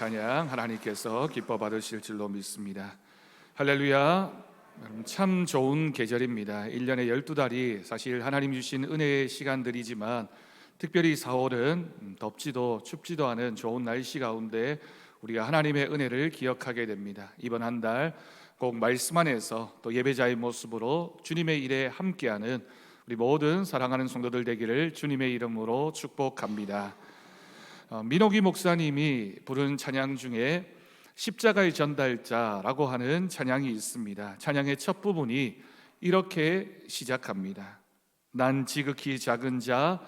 찬양 하나님께서 기뻐 받으실 줄로 믿습니다. 할렐루야. 여러분, 참 좋은 계절입니다. 1년에 12달이 사실 하나님 주신 은혜의 시간들이지만 특별히 4월은 덥지도 춥지도 않은 좋은 날씨 가운데 우리가 하나님의 은혜를 기억하게 됩니다. 이번 한 달 꼭 말씀 안에서 또 예배자의 모습으로 주님의 일에 함께하는 우리 모든 사랑하는 성도들 되기를 주님의 이름으로 축복합니다. 민옥이 목사님이 부른 찬양 중에 십자가의 전달자라고 하는 찬양이 있습니다. 찬양의 첫 부분이 이렇게 시작합니다. 난 지극히 작은 자,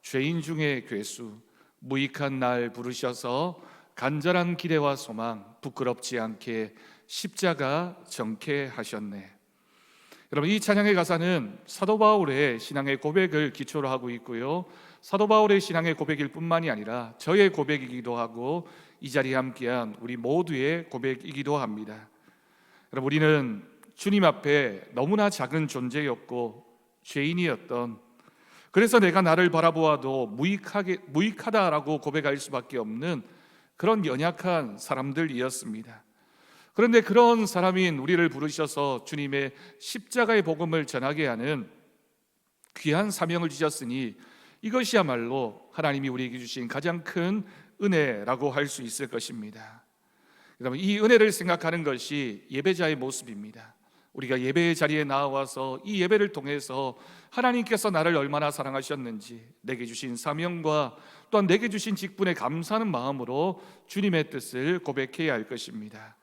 죄인 중에 괴수, 무익한 날 부르셔서 간절한 기대와 소망, 부끄럽지 않게 십자가 정케 하셨네. 여러분, 이 찬양의 가사는 사도 바울의 신앙의 고백을 기초로 하고 있고요, 사도 바울의 신앙의 고백일 뿐만이 아니라 저의 고백이기도 하고 이 자리에 함께한 우리 모두의 고백이기도 합니다. 여러분, 우리는 주님 앞에 너무나 작은 존재였고 죄인이었던, 그래서 내가 나를 바라보아도 무익하다라고 고백할 수밖에 없는 그런 연약한 사람들이었습니다. 그런데 그런 사람인 우리를 부르셔서 주님의 십자가의 복음을 전하게 하는 귀한 사명을 주셨으니 이것이야말로 하나님이 우리에게 주신 가장 큰 은혜라고 할 수 있을 것입니다. 여러분, 이 은혜를 생각하는 것이 예배자의 모습입니다. 우리가 예배의 자리에 나와서 이 예배를 통해서 하나님께서 나를 얼마나 사랑하셨는지, 내게 주신 사명과 또한 내게 주신 직분에 감사하는 마음으로 주님의 뜻을 고백해야 할 것입니다.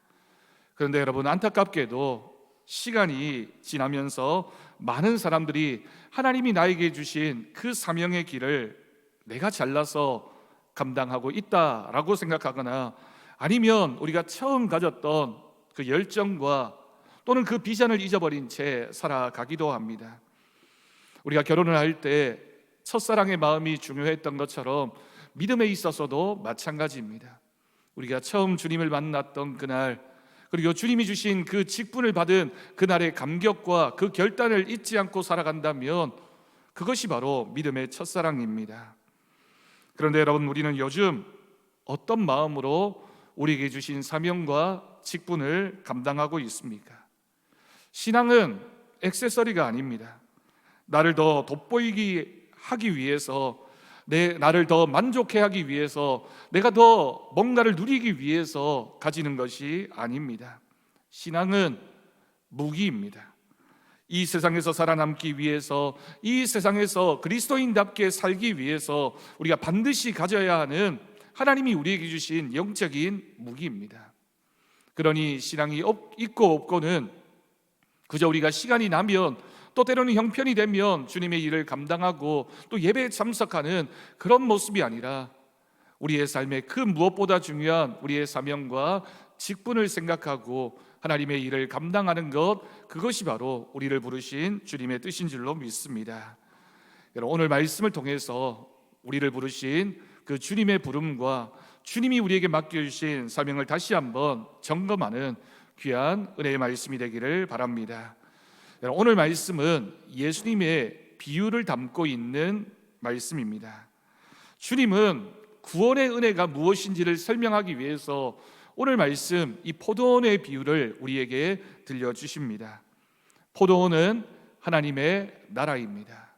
그런데 여러분, 안타깝게도 시간이 지나면서 많은 사람들이 하나님이 나에게 주신 그 사명의 길을 내가 잘나서 감당하고 있다라고 생각하거나, 아니면 우리가 처음 가졌던 그 열정과 또는 그 비전을 잊어버린 채 살아가기도 합니다. 우리가 결혼을 할 때 첫사랑의 마음이 중요했던 것처럼 믿음에 있어서도 마찬가지입니다. 우리가 처음 주님을 만났던 그날, 그리고 주님이 주신 그 직분을 받은 그날의 감격과 그 결단을 잊지 않고 살아간다면 그것이 바로 믿음의 첫사랑입니다. 그런데 여러분, 우리는 요즘 어떤 마음으로 우리에게 주신 사명과 직분을 감당하고 있습니까? 신앙은 액세서리가 아닙니다. 나를 더 돋보이게 하기 위해서, 나를 더 만족해 하기 위해서, 내가 더 뭔가를 누리기 위해서 가지는 것이 아닙니다. 신앙은 무기입니다. 이 세상에서 살아남기 위해서, 이 세상에서 그리스도인답게 살기 위해서 우리가 반드시 가져야 하는 하나님이 우리에게 주신 영적인 무기입니다. 그러니 신앙이 있고 없고는 그저 우리가 시간이 나면, 또 때로는 형편이 되면 주님의 일을 감당하고 또 예배에 참석하는 그런 모습이 아니라, 우리의 삶의 그 무엇보다 중요한 우리의 사명과 직분을 생각하고 하나님의 일을 감당하는 것, 그것이 바로 우리를 부르신 주님의 뜻인 줄로 믿습니다. 여러분, 오늘 말씀을 통해서 우리를 부르신 그 주님의 부름과 주님이 우리에게 맡겨주신 사명을 다시 한번 점검하는 귀한 은혜의 말씀이 되기를 바랍니다. 오늘 말씀은 예수님의 비유를 담고 있는 말씀입니다. 주님은 구원의 은혜가 무엇인지를 설명하기 위해서 오늘 말씀, 이 포도원의 비유를 우리에게 들려주십니다. 포도원은 하나님의 나라입니다.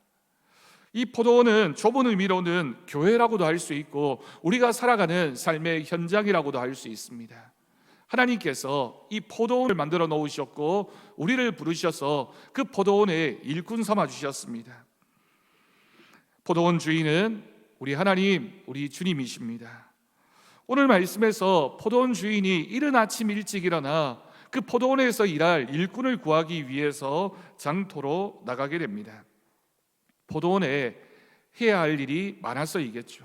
이 포도원은 좁은 의미로는 교회라고도 할 수 있고 우리가 살아가는 삶의 현장이라고도 할 수 있습니다. 하나님께서 이 포도원을 만들어 놓으셨고 우리를 부르셔서 그 포도원의 일꾼 삼아 주셨습니다. 포도원 주인은 우리 하나님, 우리 주님이십니다. 오늘 말씀에서 포도원 주인이 이른 아침 일찍 일어나 그 포도원에서 일할 일꾼을 구하기 위해서 장터로 나가게 됩니다. 포도원에 해야 할 일이 많아서이겠죠.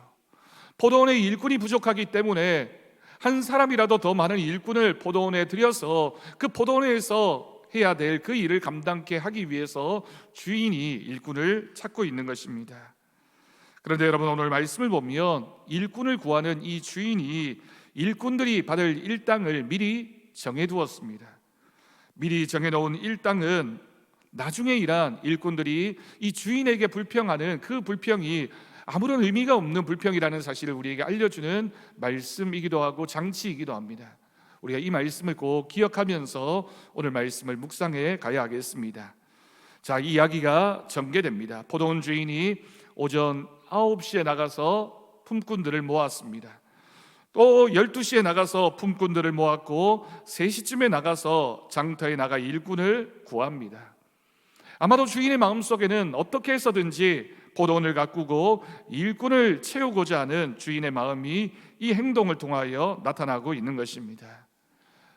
포도원의 일꾼이 부족하기 때문에 한 사람이라도 더 많은 일꾼을 포도원에 들여서 그 포도원에서 해야 될 그 일을 감당케 하기 위해서 주인이 일꾼을 찾고 있는 것입니다. 그런데 여러분, 오늘 말씀을 보면 일꾼을 구하는 이 주인이 일꾼들이 받을 일당을 미리 정해두었습니다. 미리 정해놓은 일당은 나중에 일한 일꾼들이 이 주인에게 불평하는 그 불평이 아무런 의미가 없는 불평이라는 사실을 우리에게 알려주는 말씀이기도 하고 장치이기도 합니다. 우리가 이 말씀을 꼭 기억하면서 오늘 말씀을 묵상해 가야 하겠습니다. 자, 이 이야기가 전개됩니다. 포도원 주인이 오전 9시에 나가서 품꾼들을 모았습니다. 또 12시에 나가서 품꾼들을 모았고 3시쯤에 나가서 장터에 나가 일꾼을 구합니다. 아마도 주인의 마음속에는 어떻게 해서든지 포도원을 가꾸고 일꾼을 채우고자 하는 주인의 마음이 이 행동을 통하여 나타나고 있는 것입니다.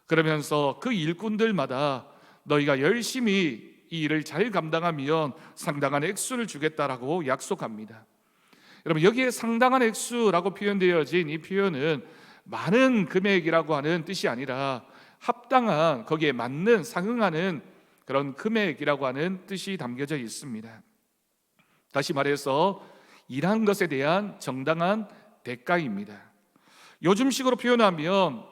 그러면서 그 일꾼들마다 너희가 열심히 이 일을 잘 감당하면 상당한 액수를 주겠다라고 약속합니다. 여러분, 여기에 상당한 액수라고 표현되어진 이 표현은 많은 금액이라고 하는 뜻이 아니라 합당한, 거기에 맞는, 상응하는 그런 금액이라고 하는 뜻이 담겨져 있습니다. 다시 말해서 일한 것에 대한 정당한 대가입니다. 요즘식으로 표현하면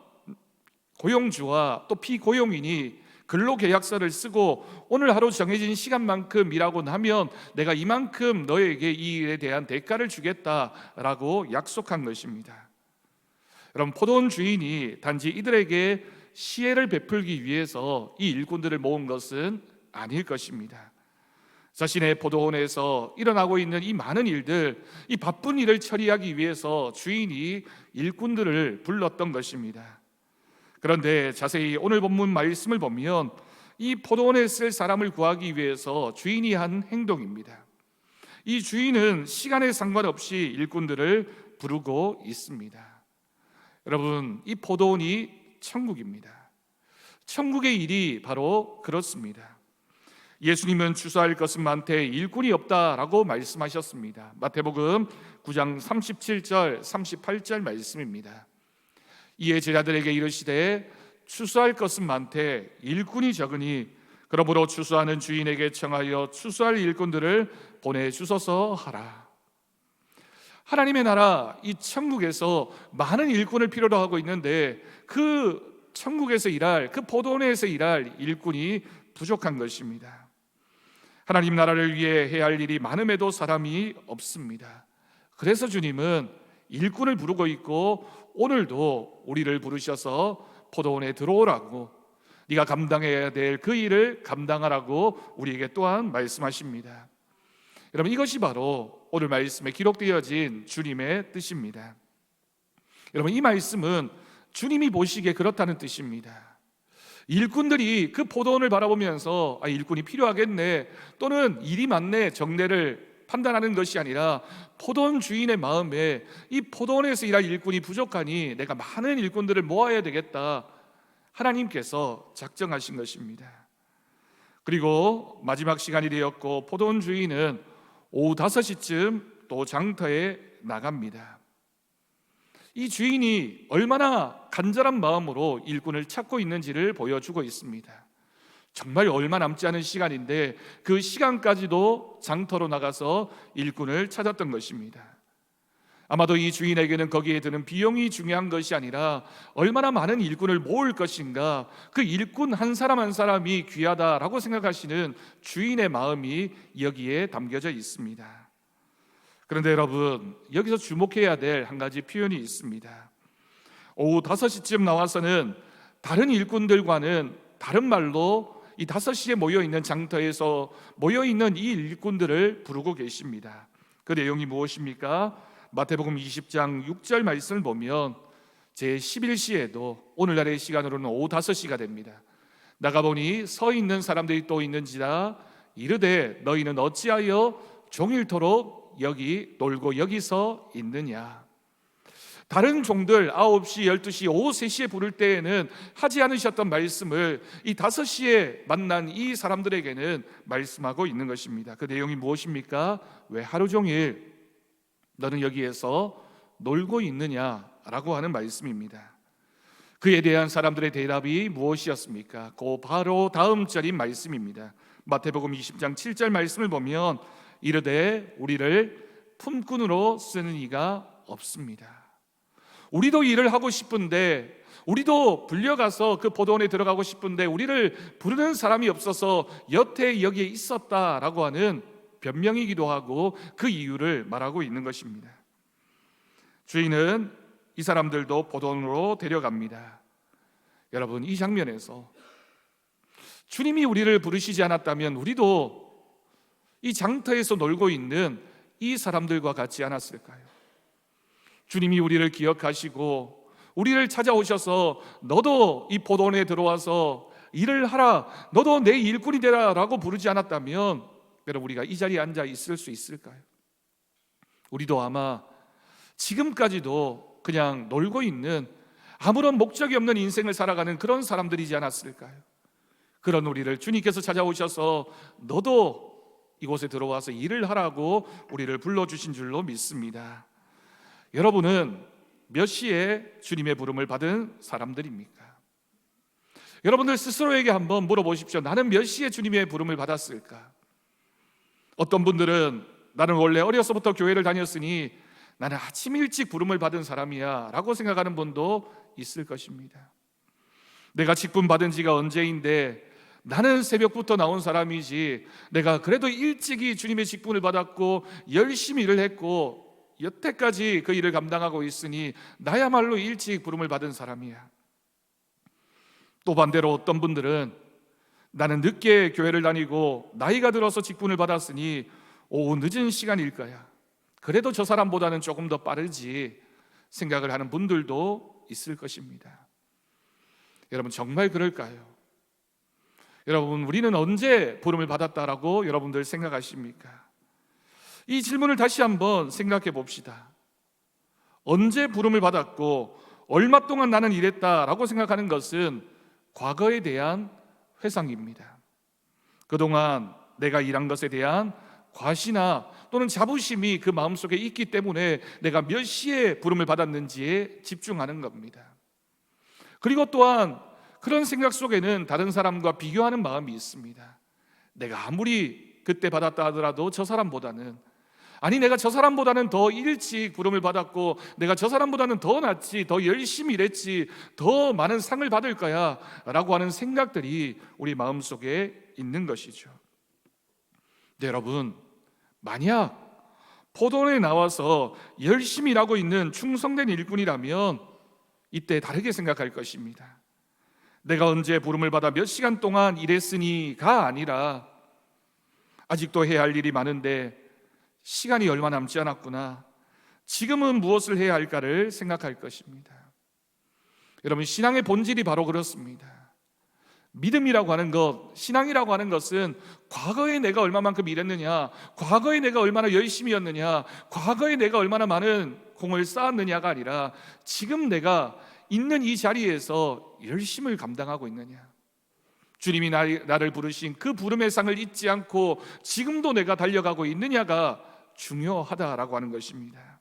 고용주와 또 피고용인이 근로계약서를 쓰고 오늘 하루 정해진 시간만큼 일하고 나면 내가 이만큼 너에게 이 일에 대한 대가를 주겠다라고 약속한 것입니다. 여러분, 포도원 주인이 단지 이들에게 시혜를 베풀기 위해서 이 일꾼들을 모은 것은 아닐 것입니다. 자신의 포도원에서 일어나고 있는 이 많은 일들, 이 바쁜 일을 처리하기 위해서 주인이 일꾼들을 불렀던 것입니다. 그런데 자세히 오늘 본문 말씀을 보면 이 포도원에 쓸 사람을 구하기 위해서 주인이 한 행동입니다. 이 주인은 시간에 상관없이 일꾼들을 부르고 있습니다. 여러분, 이 포도원이 천국입니다. 천국의 일이 바로 그렇습니다. 예수님은 추수할 것은 많되 일꾼이 없다라고 말씀하셨습니다. 마태복음 9장 37절 38절 말씀입니다. 이에 제자들에게 이르시되 추수할 것은 많되 일꾼이 적으니 그러므로 추수하는 주인에게 청하여 추수할 일꾼들을 보내주소서 하라. 하나님의 나라, 이 천국에서 많은 일꾼을 필요로 하고 있는데 그 천국에서 일할, 그 포도원에서 일할 일꾼이 부족한 것입니다. 하나님 나라를 위해 해야 할 일이 많음에도 사람이 없습니다. 그래서 주님은 일꾼을 부르고 있고 오늘도 우리를 부르셔서 포도원에 들어오라고, 네가 감당해야 될 그 일을 감당하라고 우리에게 또한 말씀하십니다. 여러분, 이것이 바로 오늘 말씀에 기록되어진 주님의 뜻입니다. 여러분, 이 말씀은 주님이 보시기에 그렇다는 뜻입니다. 일꾼들이 그 포도원을 바라보면서 일꾼이 필요하겠네, 또는 일이 많네, 정례를 판단하는 것이 아니라 포도원 주인의 마음에 이 포도원에서 일할 일꾼이 부족하니 내가 많은 일꾼들을 모아야 되겠다, 하나님께서 작정하신 것입니다. 그리고 마지막 시간이 되었고 포도원 주인은 오후 5시쯤 또 장터에 나갑니다. 이 주인이 얼마나 간절한 마음으로 일꾼을 찾고 있는지를 보여주고 있습니다. 정말 얼마 남지 않은 시간인데 그 시간까지도 장터로 나가서 일꾼을 찾았던 것입니다. 아마도 이 주인에게는 거기에 드는 비용이 중요한 것이 아니라 얼마나 많은 일꾼을 모을 것인가, 그 일꾼 한 사람 한 사람이 귀하다라고 생각하시는 주인의 마음이 여기에 담겨져 있습니다. 그런데 여러분, 여기서 주목해야 될 한 가지 표현이 있습니다. 오후 5시쯤 나와서는 다른 일꾼들과는 다른 말로 이 5시에 모여있는 장터에서 모여있는 이 일꾼들을 부르고 계십니다. 그 내용이 무엇입니까? 마태복음 20장 6절 말씀을 보면 제11시에도 오늘날의 시간으로는 오후 5시가 됩니다. 나가보니 서 있는 사람들이 또 있는지라 이르되 너희는 어찌하여 종일토록 여기 놀고 여기서 있느냐. 다른 종들 9시, 12시, 오후 3시에 부를 때에는 하지 않으셨던 말씀을 이 5시에 만난 이 사람들에게는 말씀하고 있는 것입니다. 그 내용이 무엇입니까? 왜 하루 종일 너는 여기에서 놀고 있느냐라고 하는 말씀입니다. 그에 대한 사람들의 대답이 무엇이었습니까? 그 바로 다음 절인 말씀입니다. 마태복음 20장 7절 말씀을 보면 이르되 우리를 품꾼으로 쓰는 이가 없습니다. 우리도 일을 하고 싶은데, 우리도 불려가서 그 포도원에 들어가고 싶은데 우리를 부르는 사람이 없어서 여태 여기에 있었다라고 하는 변명이기도 하고 그 이유를 말하고 있는 것입니다. 주인은 이 사람들도 포도원으로 데려갑니다. 여러분, 이 장면에서 주님이 우리를 부르시지 않았다면 우리도 이 장터에서 놀고 있는 이 사람들과 같지 않았을까요? 주님이 우리를 기억하시고 우리를 찾아오셔서 너도 이 포도원에 들어와서 일을 하라, 너도 내 일꾼이 되라 라고 부르지 않았다면 여러분, 우리가 이 자리에 앉아 있을 수 있을까요? 우리도 아마 지금까지도 그냥 놀고 있는 아무런 목적이 없는 인생을 살아가는 그런 사람들이지 않았을까요? 그런 우리를 주님께서 찾아오셔서 너도 이곳에 들어와서 일을 하라고 우리를 불러주신 줄로 믿습니다. 여러분은 몇 시에 주님의 부름을 받은 사람들입니까? 여러분들 스스로에게 한번 물어보십시오. 나는 몇 시에 주님의 부름을 받았을까? 어떤 분들은 나는 원래 어려서부터 교회를 다녔으니 나는 아침 일찍 부름을 받은 사람이야 라고 생각하는 분도 있을 것입니다. 내가 직분 받은 지가 언제인데 나는 새벽부터 나온 사람이지, 내가 그래도 일찍이 주님의 직분을 받았고 열심히 일을 했고 여태까지 그 일을 감당하고 있으니 나야말로 일찍 부름을 받은 사람이야. 또 반대로 어떤 분들은 나는 늦게 교회를 다니고 나이가 들어서 직분을 받았으니 오후 늦은 시간일 거야, 그래도 저 사람보다는 조금 더 빠르지 생각을 하는 분들도 있을 것입니다. 여러분, 정말 그럴까요? 여러분, 우리는 언제 부름을 받았다라고 여러분들 생각하십니까? 이 질문을 다시 한번 생각해 봅시다. 언제 부름을 받았고 얼마 동안 나는 일했다라고 생각하는 것은 과거에 대한 회상입니다. 그동안 내가 일한 것에 대한 과시나 또는 자부심이 그 마음속에 있기 때문에 내가 몇 시에 부름을 받았는지에 집중하는 겁니다. 그리고 또한 그런 생각 속에는 다른 사람과 비교하는 마음이 있습니다. 내가 아무리 그때 받았다 하더라도 저 사람보다는, 아니 내가 저 사람보다는 더 일찍 부름을 받았고 내가 저 사람보다는 더 낫지, 더 열심히 일했지, 더 많은 상을 받을 거야 라고 하는 생각들이 우리 마음속에 있는 것이죠. 네, 여러분, 만약 포도원에 나와서 열심히 일하고 있는 충성된 일꾼이라면 이때 다르게 생각할 것입니다. 내가 언제 부름을 받아 몇 시간 동안 일했으니가 아니라 아직도 해야 할 일이 많은데 시간이 얼마 남지 않았구나, 지금은 무엇을 해야 할까를 생각할 것입니다. 여러분, 신앙의 본질이 바로 그렇습니다. 믿음이라고 하는 것, 신앙이라고 하는 것은 과거에 내가 얼마만큼 일했느냐, 과거에 내가 얼마나 열심히였느냐, 과거에 내가 얼마나 많은 공을 쌓았느냐가 아니라 지금 내가 있는 이 자리에서 열심을 감당하고 있느냐, 주님이 나를 부르신 그 부름의 상을 잊지 않고 지금도 내가 달려가고 있느냐가 중요하다라고 하는 것입니다.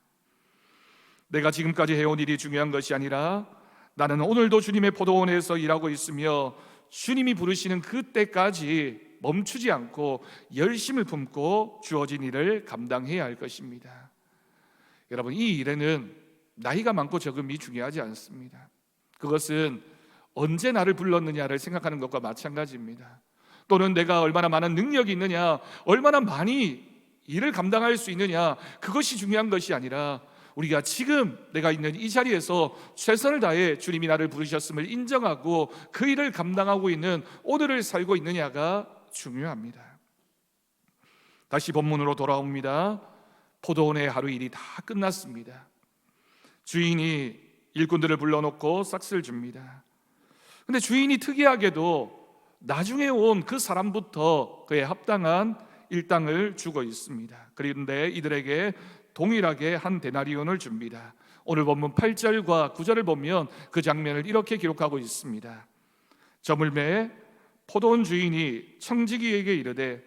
내가 지금까지 해온 일이 중요한 것이 아니라 나는 오늘도 주님의 포도원에서 일하고 있으며 주님이 부르시는 그때까지 멈추지 않고 열심을 품고 주어진 일을 감당해야 할 것입니다. 여러분, 이 일에는 나이가 많고 적음이 중요하지 않습니다. 그것은 언제 나를 불렀느냐를 생각하는 것과 마찬가지입니다. 또는 내가 얼마나 많은 능력이 있느냐, 얼마나 많이 일을 감당할 수 있느냐, 그것이 중요한 것이 아니라 우리가 지금 내가 있는 이 자리에서 최선을 다해 주님이 나를 부르셨음을 인정하고 그 일을 감당하고 있는 오늘을 살고 있느냐가 중요합니다. 다시 본문으로 돌아옵니다. 포도원의 하루 일이 다 끝났습니다. 주인이 일꾼들을 불러놓고 싹스를 줍니다. 근데 주인이 특이하게도 나중에 온 그 사람부터 그에 합당한 일당을 주고 있습니다. 그런데 이들에게 동일하게 한 데나리온을 줍니다. 오늘 본문 8절과 9절을 보면 그 장면을 이렇게 기록하고 있습니다. 저물매 포도원 주인이 청지기에게 이르되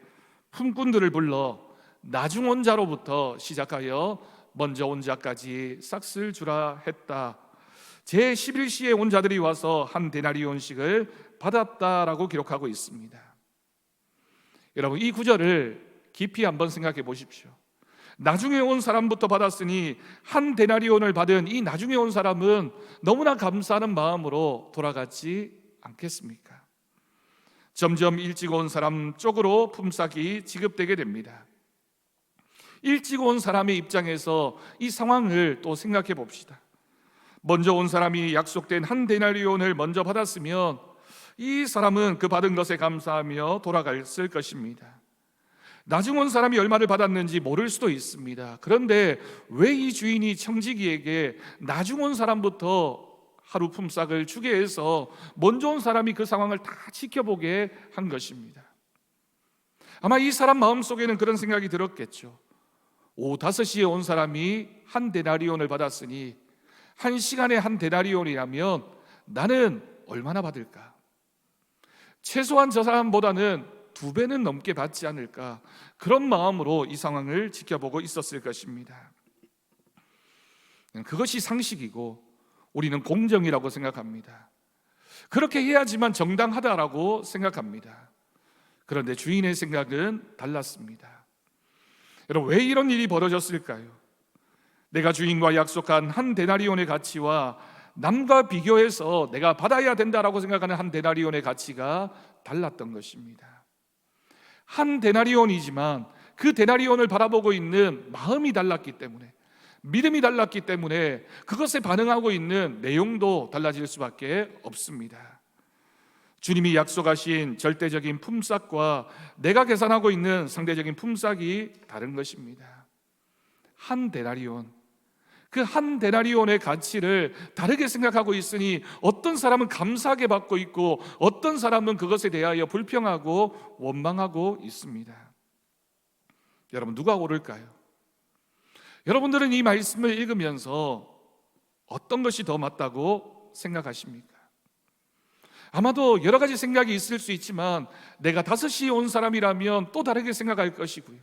품꾼들을 불러 나중 온 자로부터 시작하여 먼저 온 자까지 싹쓸 주라 했다. 제 11시에 온 자들이 와서 한 데나리온씩을 받았다라고 기록하고 있습니다. 여러분, 이 구절을 깊이 한번 생각해 보십시오. 나중에 온 사람부터 받았으니 한 데나리온을 받은 이 나중에 온 사람은 너무나 감사하는 마음으로 돌아가지 않겠습니까? 점점 일찍 온 사람 쪽으로 품삯이 지급되게 됩니다. 일찍 온 사람의 입장에서 이 상황을 또 생각해 봅시다. 먼저 온 사람이 약속된 한 데나리온을 먼저 받았으면 이 사람은 그 받은 것에 감사하며 돌아갔을 것입니다. 나중 온 사람이 얼마를 받았는지 모를 수도 있습니다. 그런데 왜 이 주인이 청지기에게 나중 온 사람부터 하루 품삯을 주게 해서 먼저 온 사람이 그 상황을 다 지켜보게 한 것입니다. 아마 이 사람 마음속에는 그런 생각이 들었겠죠. 오후 5시에 온 사람이 한 데나리온을 받았으니 1시간에 한 데나리온이라면 나는 얼마나 받을까? 최소한 저 사람보다는 2배는 넘게 받지 않을까? 그런 마음으로 이 상황을 지켜보고 있었을 것입니다. 그것이 상식이고 우리는 공정이라고 생각합니다. 그렇게 해야지만 정당하다라고 생각합니다. 그런데 주인의 생각은 달랐습니다. 여러분, 왜 이런 일이 벌어졌을까요? 내가 주인과 약속한 한 데나리온의 가치와 남과 비교해서 내가 받아야 된다라고 생각하는 한 데나리온의 가치가 달랐던 것입니다. 한 데나리온이지만 그 데나리온을 바라보고 있는 마음이 달랐기 때문에, 믿음이 달랐기 때문에 그것에 반응하고 있는 내용도 달라질 수밖에 없습니다. 주님이 약속하신 절대적인 품삯과 내가 계산하고 있는 상대적인 품삯이 다른 것입니다. 한 데나리온, 그 한 데나리온의 가치를 다르게 생각하고 있으니 어떤 사람은 감사하게 받고 있고 어떤 사람은 그것에 대하여 불평하고 원망하고 있습니다. 여러분, 누가 옳을까요? 여러분들은 이 말씀을 읽으면서 어떤 것이 더 맞다고 생각하십니까? 아마도 여러 가지 생각이 있을 수 있지만 내가 5시에 온 사람이라면 또 다르게 생각할 것이고요,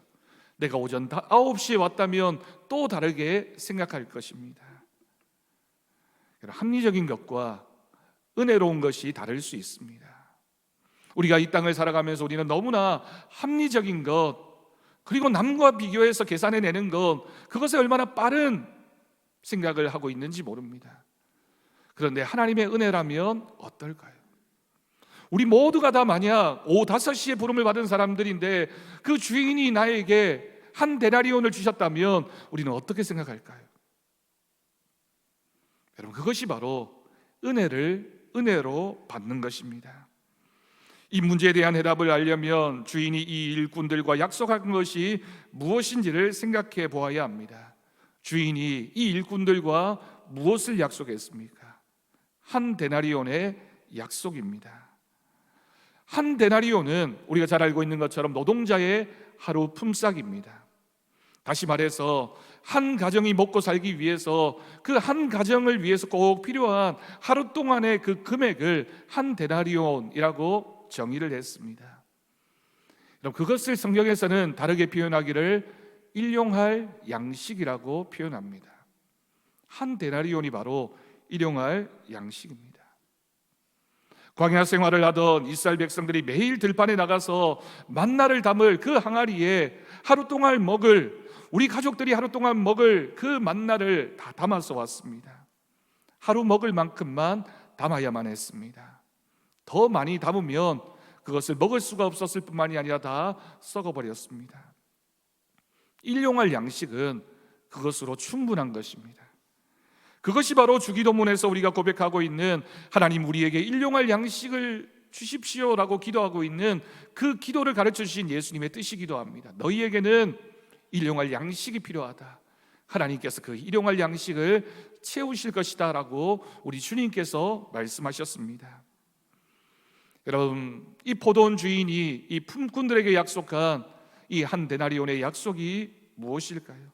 내가 오전 9시에 왔다면 또 다르게 생각할 것입니다. 합리적인 것과 은혜로운 것이 다를 수 있습니다. 우리가 이 땅을 살아가면서 우리는 너무나 합리적인 것, 그리고 남과 비교해서 계산해내는 것, 그것에 얼마나 빠른 생각을 하고 있는지 모릅니다. 그런데 하나님의 은혜라면 어떨까요? 우리 모두가 다 만약 오후 5시에 부름을 받은 사람들인데 그 주인이 나에게 한 데나리온을 주셨다면 우리는 어떻게 생각할까요? 여러분, 그것이 바로 은혜를 은혜로 받는 것입니다. 이 문제에 대한 해답을 알려면 주인이 이 일꾼들과 약속한 것이 무엇인지를 생각해 보아야 합니다. 주인이 이 일꾼들과 무엇을 약속했습니까? 한 데나리온의 약속입니다. 한 데나리온은 우리가 잘 알고 있는 것처럼 노동자의 하루 품삯입니다. 다시 말해서 한 가정이 먹고 살기 위해서 그 한 가정을 위해서 꼭 필요한 하루 동안의 그 금액을 한 데나리온이라고 정의를 했습니다. 그것을 성경에서는 다르게 표현하기를 일용할 양식이라고 표현합니다. 한 데나리온이 바로 일용할 양식입니다. 광야 생활을 하던 이스라엘 백성들이 매일 들판에 나가서 만나를 담을 그 항아리에 하루 동안 먹을, 우리 가족들이 하루 동안 먹을 그 만나를 다 담아서 왔습니다. 하루 먹을 만큼만 담아야만 했습니다. 더 많이 담으면 그것을 먹을 수가 없었을 뿐만이 아니라 다 썩어버렸습니다. 일용할 양식은 그것으로 충분한 것입니다. 그것이 바로 주기도문에서 우리가 고백하고 있는 하나님 우리에게 일용할 양식을 주십시오라고 기도하고 있는 그 기도를 가르쳐 주신 예수님의 뜻이기도 합니다. 너희에게는 일용할 양식이 필요하다. 하나님께서 그 일용할 양식을 채우실 것이다 라고 우리 주님께서 말씀하셨습니다. 여러분, 이 포도원 주인이 이 품꾼들에게 약속한 이 한 데나리온의 약속이 무엇일까요?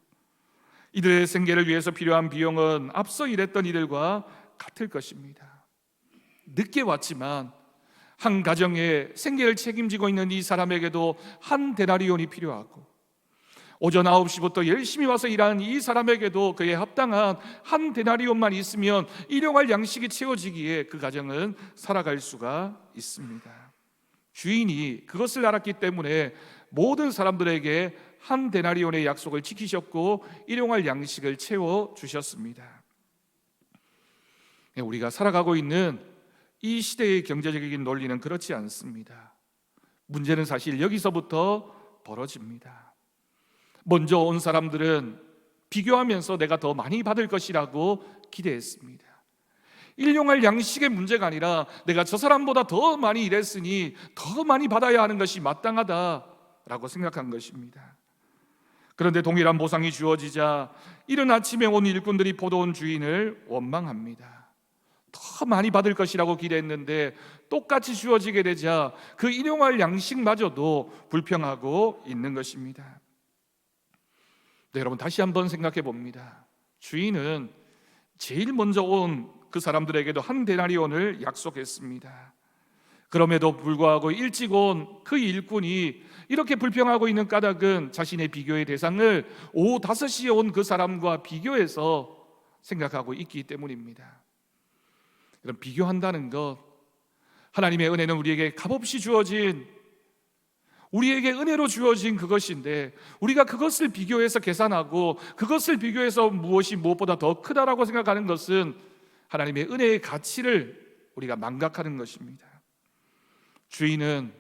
이들의 생계를 위해서 필요한 비용은 앞서 일했던 이들과 같을 것입니다. 늦게 왔지만 한 가정의 생계를 책임지고 있는 이 사람에게도 한 데나리온이 필요하고, 오전 9시부터 열심히 와서 일하는 이 사람에게도 그에 합당한 한 데나리온만 있으면 일용할 양식이 채워지기에 그 가정은 살아갈 수가 있습니다. 주인이 그것을 알았기 때문에 모든 사람들에게 한 데나리온의 약속을 지키셨고 일용할 양식을 채워주셨습니다. 우리가 살아가고 있는 이 시대의 경제적인 논리는 그렇지 않습니다. 문제는 사실 여기서부터 벌어집니다. 먼저 온 사람들은 비교하면서 내가 더 많이 받을 것이라고 기대했습니다. 일용할 양식의 문제가 아니라 내가 저 사람보다 더 많이 일했으니 더 많이 받아야 하는 것이 마땅하다라고 생각한 것입니다. 그런데 동일한 보상이 주어지자 이른 아침에 온 일꾼들이 포도원 주인을 원망합니다. 더 많이 받을 것이라고 기대했는데 똑같이 주어지게 되자 그 일용할 양식마저도 불평하고 있는 것입니다. 네, 여러분 다시 한번 생각해 봅니다. 주인은 제일 먼저 온 그 사람들에게도 한 데나리온을 약속했습니다. 그럼에도 불구하고 일찍 온 그 일꾼이 이렇게 불평하고 있는 까닭은 자신의 비교의 대상을 오후 5시에 온 그 사람과 비교해서 생각하고 있기 때문입니다. 그럼 비교한다는 것, 하나님의 은혜는 우리에게 값없이 주어진, 우리에게 은혜로 주어진 그것인데 우리가 그것을 비교해서 계산하고 그것을 비교해서 무엇이 무엇보다 더 크다라고 생각하는 것은 하나님의 은혜의 가치를 우리가 망각하는 것입니다. 주인은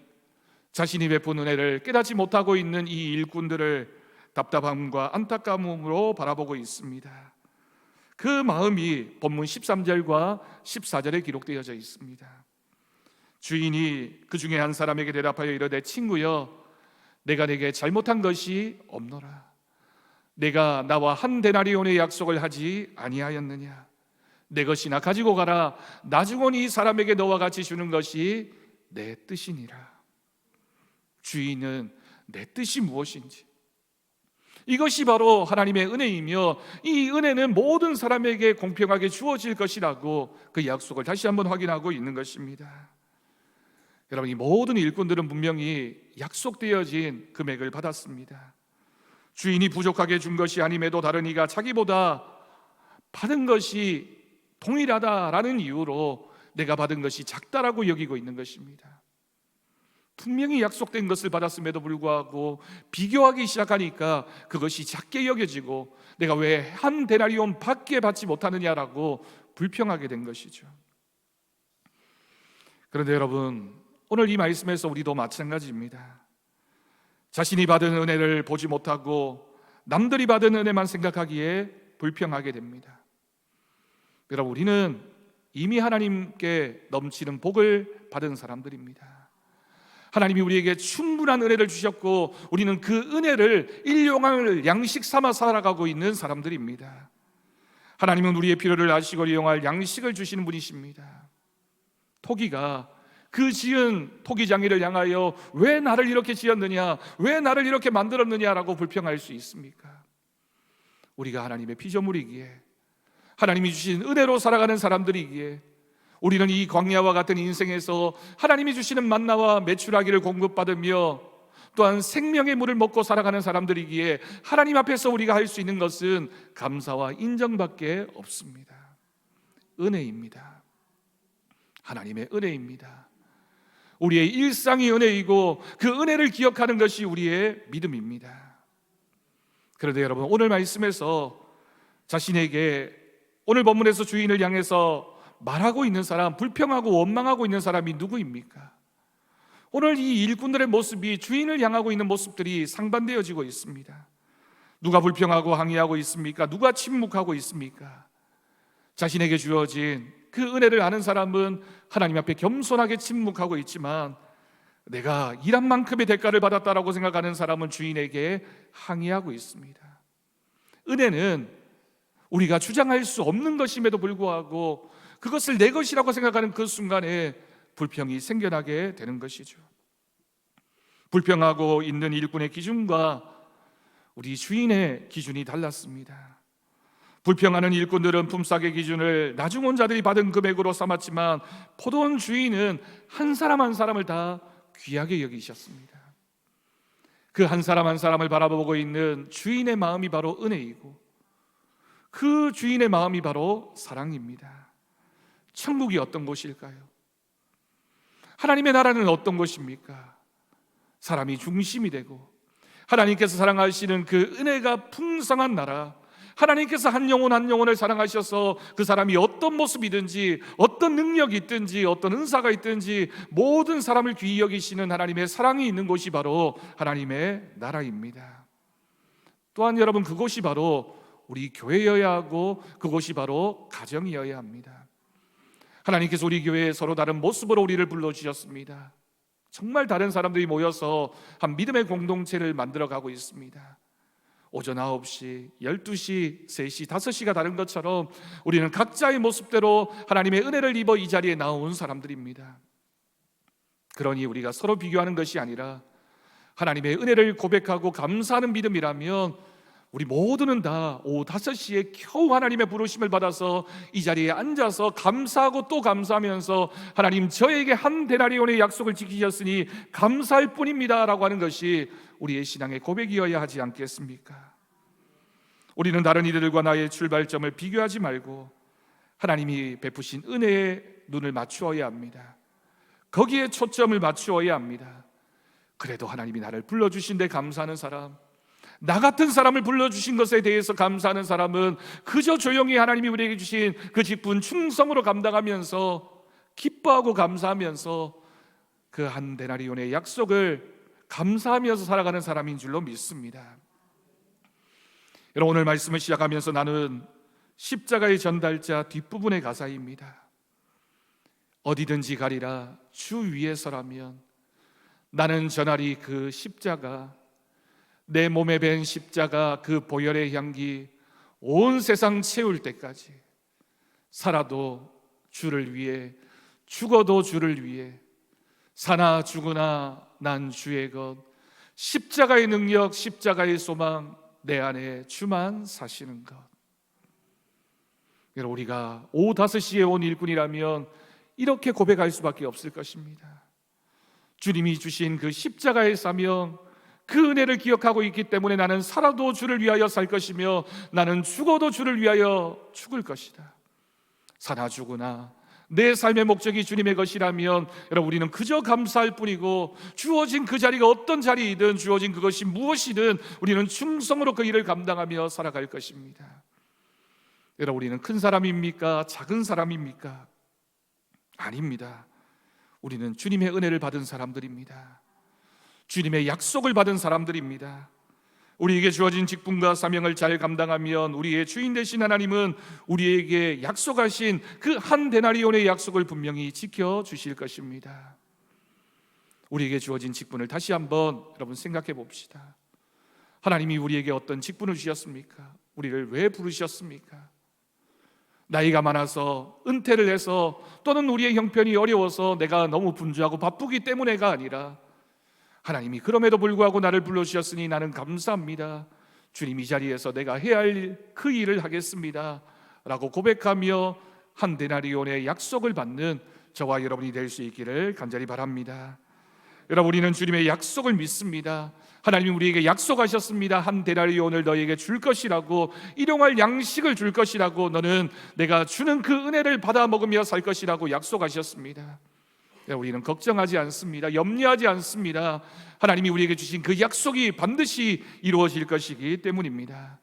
자신이 베푼 은혜를 깨닫지 못하고 있는 이 일꾼들을 답답함과 안타까움으로 바라보고 있습니다. 그 마음이 본문 13절과 14절에 기록되어져 있습니다. 주인이 그 중에 한 사람에게 대답하여 이르되 친구여, 내가 내게 잘못한 것이 없노라. 내가 나와 한 데나리온의 약속을 하지 아니하였느냐? 내 것이나 가지고 가라. 나중은 이 사람에게 너와 같이 주는 것이 내 뜻이니라. 주인은 내 뜻이 무엇인지, 이것이 바로 하나님의 은혜이며 이 은혜는 모든 사람에게 공평하게 주어질 것이라고 그 약속을 다시 한번 확인하고 있는 것입니다. 여러분, 이 모든 일꾼들은 분명히 약속되어진 금액을 받았습니다. 주인이 부족하게 준 것이 아님에도 다른 이가 자기보다 받은 것이 동일하다라는 이유로 내가 받은 것이 작다라고 여기고 있는 것입니다. 분명히 약속된 것을 받았음에도 불구하고 비교하기 시작하니까 그것이 작게 여겨지고 내가 왜 한 데나리온 밖에 받지 못하느냐라고 불평하게 된 것이죠. 그런데 여러분, 오늘 이 말씀에서 우리도 마찬가지입니다. 자신이 받은 은혜를 보지 못하고 남들이 받은 은혜만 생각하기에 불평하게 됩니다. 여러분, 우리는 이미 하나님께 넘치는 복을 받은 사람들입니다. 하나님이 우리에게 충분한 은혜를 주셨고 우리는 그 은혜를 일용할 양식 삼아 살아가고 있는 사람들입니다. 하나님은 우리의 필요를 아시고 이용할 양식을 주시는 분이십니다. 토기가 그 지은 토기장이를 향하여 왜 나를 이렇게 지었느냐, 왜 나를 이렇게 만들었느냐라고 불평할 수 있습니까? 우리가 하나님의 피조물이기에, 하나님이 주신 은혜로 살아가는 사람들이기에, 우리는 이 광야와 같은 인생에서 하나님이 주시는 만나와 메추라기를 공급받으며 또한 생명의 물을 먹고 살아가는 사람들이기에 하나님 앞에서 우리가 할 수 있는 것은 감사와 인정밖에 없습니다. 은혜입니다. 하나님의 은혜입니다. 우리의 일상이 은혜이고 그 은혜를 기억하는 것이 우리의 믿음입니다. 그런데 여러분, 오늘 말씀에서 자신에게, 오늘 본문에서 주인을 향해서 말하고 있는 사람, 불평하고 원망하고 있는 사람이 누구입니까? 오늘 이 일꾼들의 모습이 주인을 향하고 있는 모습들이 상반되어지고 있습니다. 누가 불평하고 항의하고 있습니까? 누가 침묵하고 있습니까? 자신에게 주어진 그 은혜를 아는 사람은 하나님 앞에 겸손하게 침묵하고 있지만 내가 일한 만큼의 대가를 받았다라고 생각하는 사람은 주인에게 항의하고 있습니다. 은혜는 우리가 주장할 수 없는 것임에도 불구하고 그것을 내 것이라고 생각하는 그 순간에 불평이 생겨나게 되는 것이죠. 불평하고 있는 일꾼의 기준과 우리 주인의 기준이 달랐습니다. 불평하는 일꾼들은 품삯의 기준을 나중 온 자들이 받은 금액으로 삼았지만 포도원 주인은 한 사람 한 사람을 다 귀하게 여기셨습니다. 그 한 사람 한 사람을 바라보고 있는 주인의 마음이 바로 은혜이고 그 주인의 마음이 바로 사랑입니다. 천국이 어떤 곳일까요? 하나님의 나라는 어떤 곳입니까? 사람이 중심이 되고 하나님께서 사랑하시는 그 은혜가 풍성한 나라, 하나님께서 한 영혼 한 영혼을 사랑하셔서 그 사람이 어떤 모습이든지 어떤 능력이 있든지 어떤 은사가 있든지 모든 사람을 귀히 여기시는 하나님의 사랑이 있는 곳이 바로 하나님의 나라입니다. 또한 여러분, 그곳이 바로 우리 교회여야 하고 그곳이 바로 가정이어야 합니다. 하나님께서 우리 교회에 서로 다른 모습으로 우리를 불러주셨습니다. 정말 다른 사람들이 모여서 한 믿음의 공동체를 만들어가고 있습니다. 오전 9시, 12시, 3시, 5시가 다른 것처럼 우리는 각자의 모습대로 하나님의 은혜를 입어 이 자리에 나온 사람들입니다. 그러니 우리가 서로 비교하는 것이 아니라 하나님의 은혜를 고백하고 감사하는 믿음이라면 우리 모두는 다 오후 5시에 겨우 하나님의 부르심을 받아서 이 자리에 앉아서 감사하고 또 감사하면서 하나님, 저에게 한 데나리온의 약속을 지키셨으니 감사할 뿐입니다 라고 하는 것이 우리의 신앙의 고백이어야 하지 않겠습니까? 우리는 다른 이들과 나의 출발점을 비교하지 말고 하나님이 베푸신 은혜에 눈을 맞추어야 합니다. 거기에 초점을 맞추어야 합니다. 그래도 하나님이 나를 불러주신 데 감사하는 사람, 나 같은 사람을 불러주신 것에 대해서 감사하는 사람은 그저 조용히 하나님이 우리에게 주신 그 직분 충성으로 감당하면서 기뻐하고 감사하면서 그 한 데나리온의 약속을 감사하면서 살아가는 사람인 줄로 믿습니다. 여러분, 오늘 말씀을 시작하면서 나는 십자가의 전달자 뒷부분의 가사입니다. 어디든지 가리라 주 위에 서라면 나는 전하리 그 십자가, 내 몸에 밴 십자가 그 보혈의 향기 온 세상 채울 때까지 살아도 주를 위해, 죽어도 주를 위해, 사나 죽으나 난 주의 것, 십자가의 능력, 십자가의 소망, 내 안에 주만 사시는 것. 여러분, 우리가 오후 5시에 온 일꾼이라면 이렇게 고백할 수밖에 없을 것입니다. 주님이 주신 그 십자가의 사명, 그 은혜를 기억하고 있기 때문에 나는 살아도 주를 위하여 살 것이며 나는 죽어도 주를 위하여 죽을 것이다. 사나 죽으나 내 삶의 목적이 주님의 것이라면 여러분, 우리는 그저 감사할 뿐이고 주어진 그 자리가 어떤 자리이든 주어진 그것이 무엇이든 우리는 충성으로 그 일을 감당하며 살아갈 것입니다. 여러분, 우리는 큰 사람입니까? 작은 사람입니까? 아닙니다. 우리는 주님의 은혜를 받은 사람들입니다. 주님의 약속을 받은 사람들입니다. 우리에게 주어진 직분과 사명을 잘 감당하면 우리의 주인 되신 하나님은 우리에게 약속하신 그 한 데나리온의 약속을 분명히 지켜주실 것입니다. 우리에게 주어진 직분을 다시 한번 여러분 생각해 봅시다. 하나님이 우리에게 어떤 직분을 주셨습니까? 우리를 왜 부르셨습니까? 나이가 많아서 은퇴를 해서 또는 우리의 형편이 어려워서 내가 너무 분주하고 바쁘기 때문에가 아니라 하나님이 그럼에도 불구하고 나를 불러주셨으니 나는 감사합니다. 주님, 이 자리에서 내가 해야 할 그 일을 하겠습니다 라고 고백하며 한 데나리온의 약속을 받는 저와 여러분이 될 수 있기를 간절히 바랍니다. 여러분, 우리는 주님의 약속을 믿습니다. 하나님이 우리에게 약속하셨습니다. 한 데나리온을 너에게 줄 것이라고, 일용할 양식을 줄 것이라고, 너는 내가 주는 그 은혜를 받아 먹으며 살 것이라고 약속하셨습니다. 우리는 걱정하지 않습니다. 염려하지 않습니다. 하나님이 우리에게 주신 그 약속이 반드시 이루어질 것이기 때문입니다.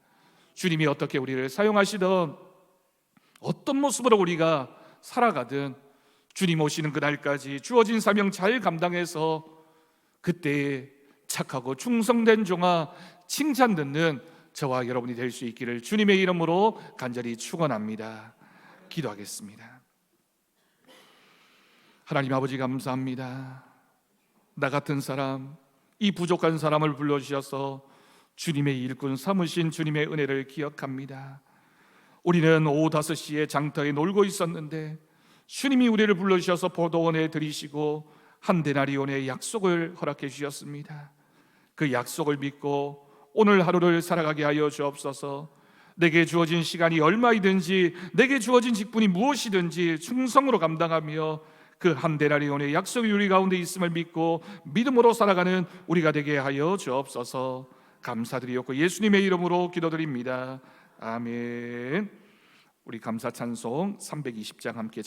주님이 어떻게 우리를 사용하시든 어떤 모습으로 우리가 살아가든 주님 오시는 그날까지 주어진 사명 잘 감당해서 그때에 착하고 충성된 종아 칭찬 듣는 저와 여러분이 될 수 있기를 주님의 이름으로 간절히 축원합니다. 기도하겠습니다. 하나님 아버지, 감사합니다. 나 같은 사람, 이 부족한 사람을 불러주셔서 주님의 일꾼 삼으신 주님의 은혜를 기억합니다. 우리는 오후 5시에 장터에 놀고 있었는데 주님이 우리를 불러주셔서 포도원에 들이시고 한 데나리온의 약속을 허락해 주셨습니다. 그 약속을 믿고 오늘 하루를 살아가게 하여 주옵소서. 내게 주어진 시간이 얼마이든지, 내게 주어진 직분이 무엇이든지 충성으로 감당하며 그 한 데나리온의 약속이 우리 가운데 있음을 믿고 믿음으로 살아가는 우리가 되게 하여 주옵소서. 감사드리옵고 예수님의 이름으로 기도드립니다. 아멘. 우리 감사 찬송 320장 함께